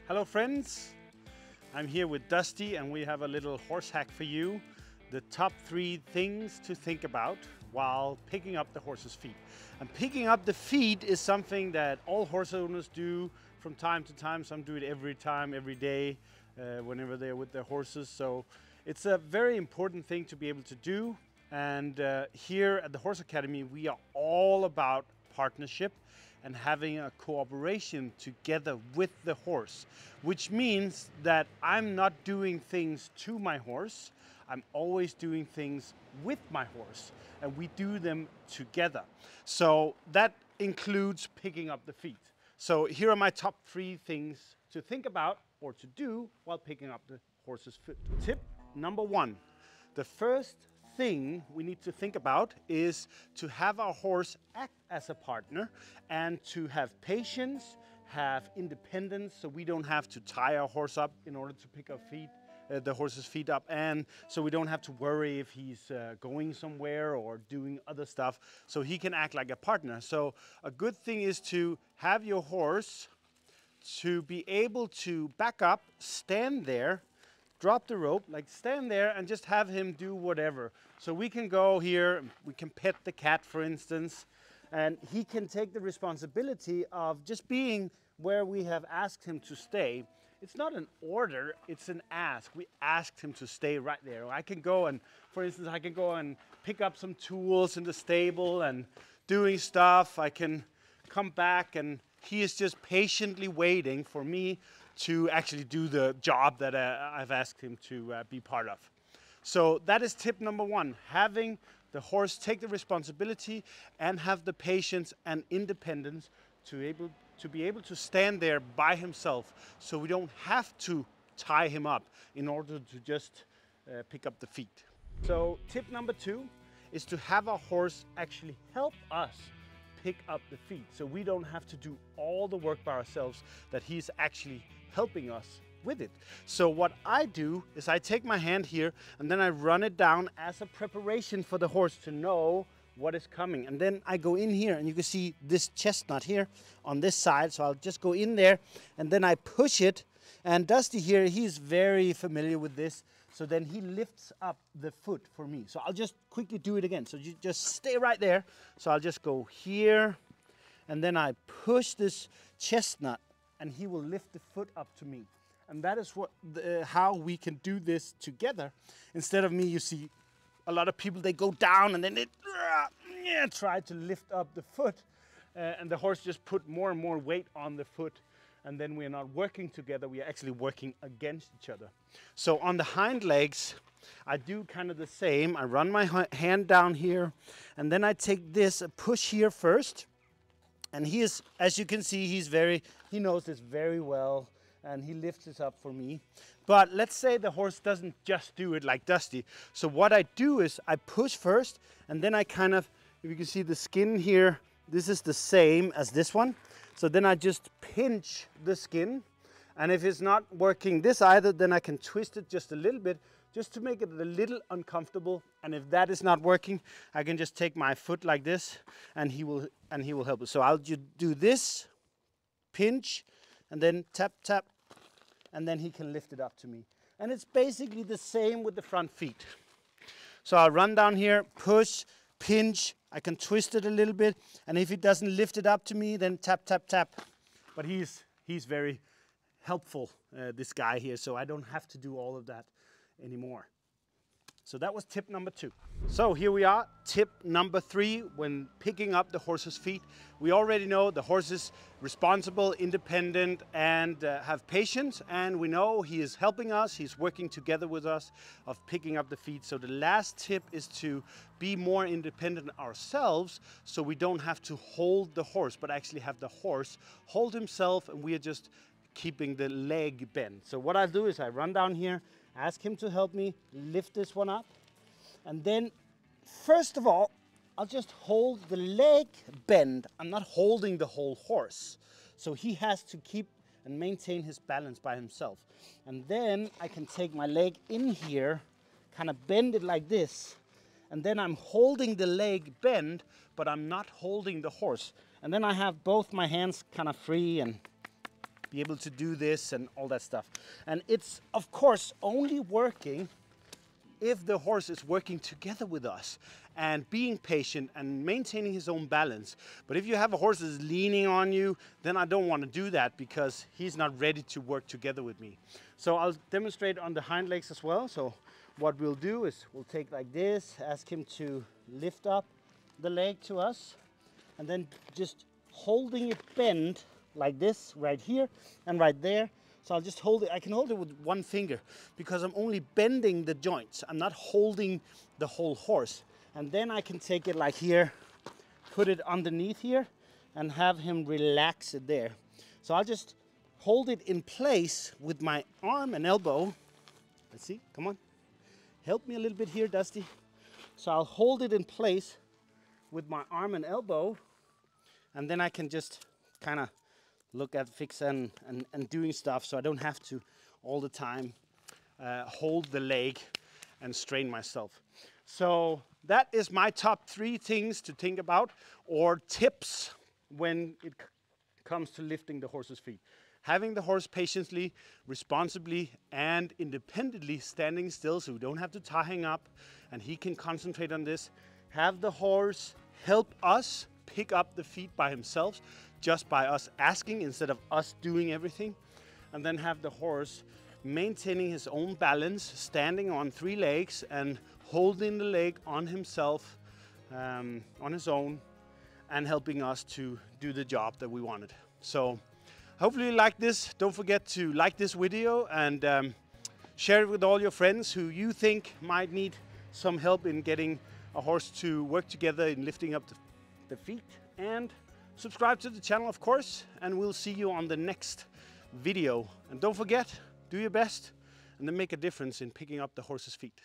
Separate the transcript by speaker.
Speaker 1: Hello friends, I'm here with Dusty and we have a little horse hack for you. The top 3 things to think about while picking up the horse's feet. And picking up the feet is something that all horse owners do from time to time. Some do it every time, every day, whenever they're with their horses. So it's a very important thing to be able to do. And here at the Horse Academy, we are all about partnership and having a cooperation together with the horse, which means that I'm not doing things to my horse. I'm always doing things with my horse, and we do them together. So that includes picking up the feet. So here are my top 3 things to think about or to do while picking up the horse's foot. Tip number 1. The first thing we need to think about is to have our horse act as a partner and to have patience, have independence, so we don't have to tie our horse up in order to pick up the horse's feet up, and so we don't have to worry if he's going somewhere or doing other stuff, so he can act like a partner. So a good thing is to have your horse to be able to back up, stand there, drop the rope, like stand there and just have him do whatever. So we can go here, we can pet the cat, for instance, and he can take the responsibility of just being where we have asked him to stay. It's not an order, it's an ask. We asked him to stay right there. I can go and, for instance, I can go and pick up some tools in the stable and doing stuff. I can come back and he is just patiently waiting for me to actually do the job that I've asked him to be part of. So that is tip number 1, having the horse take the responsibility and have the patience and independence to be able to stand there by himself, so we don't have to tie him up in order to just pick up the feet. So tip number 2 is to have our horse actually help us pick up the feet, so we don't have to do all the work by ourselves, that he's actually helping us with it. So what I do is I take my hand here and then I run it down as a preparation for the horse to know what is coming. And then I go in here and you can see this chestnut here on this side. So I'll just go in there and then I push it. And Dusty here, he's very familiar with this. So then he lifts up the foot for me. So I'll just quickly do it again. So you just stay right there. So I'll just go here and then I push this chestnut and he will lift the foot up to me. And that is how we can do this together. Instead of me, you see a lot of people, they go down and then they try to lift up the foot. And the horse just put more and more weight on the foot. And then we are not working together, we are actually working against each other. So on the hind legs, I do kind of the same. I run my hand down here and then I take this, push here first. And he is, as you can see, he knows this very well and he lifts this up for me. But let's say the horse doesn't just do it like Dusty. So what I do is I push first and then I kind of, if you can see the skin here, this is the same as this one. So then I just pinch the skin, and if it's not working this either, then I can twist it just a little bit, just to make it a little uncomfortable. And if that is not working, I can just take my foot like this, and he will help us. So I'll just do this, pinch, and then tap, tap, and then he can lift it up to me. And it's basically the same with the front feet. So I'll run down here, push, pinch, I can twist it a little bit, and if it doesn't lift it up to me, then tap, tap, tap. But he's very helpful, this guy here, so I don't have to do all of that anymore. So that was tip number 2. So here we are, tip number 3, when picking up the horse's feet. We already know the horse is responsible, independent, and have patience. And we know he is helping us, he's working together with us of picking up the feet. So the last tip is to be more independent ourselves, so we don't have to hold the horse, but actually have the horse hold himself, and we are just keeping the leg bent. So what I do is I run down here, ask him to help me lift this one up. And then, first of all, I'll just hold the leg bend. I'm not holding the whole horse. So he has to keep and maintain his balance by himself. And then I can take my leg in here, kind of bend it like this. And then I'm holding the leg bend, but I'm not holding the horse. And then I have both my hands kind of free and be able to do this and all that stuff. And it's of course only working if the horse is working together with us and being patient and maintaining his own balance. But if you have a horse that's leaning on you, then I don't want to do that because he's not ready to work together with me. So I'll demonstrate on the hind legs as well. So what we'll do is we'll take like this, ask him to lift up the leg to us, and then just holding it bent like this right here and right there. So I'll just hold it. I can hold it with one finger because I'm only bending the joints. I'm not holding the whole horse. And then I can take it like here, put it underneath here, and have him relax it there. So I'll just hold it in place with my arm and elbow. Let's see, come on. Help me a little bit here, Dusty. So I'll hold it in place with my arm and elbow, and then I can just kind of look at fixing and doing stuff, so I don't have to all the time hold the leg and strain myself. So that is my top 3 things to think about, or tips when it comes to lifting the horse's feet. Having the horse patiently, responsibly, and independently standing still so we don't have to tie him up and he can concentrate on this. Have the horse help us pick up the feet by himself, just by us asking instead of us doing everything. And then have the horse maintaining his own balance, standing on 3 legs and holding the leg on himself, on his own, and helping us to do the job that we wanted. So hopefully you like this. Don't forget to like this video and share it with all your friends who you think might need some help in getting a horse to work together in lifting up the feet. And subscribe to the channel, of course, and we'll see you on the next video. And don't forget, do your best and then make a difference in picking up the horse's feet.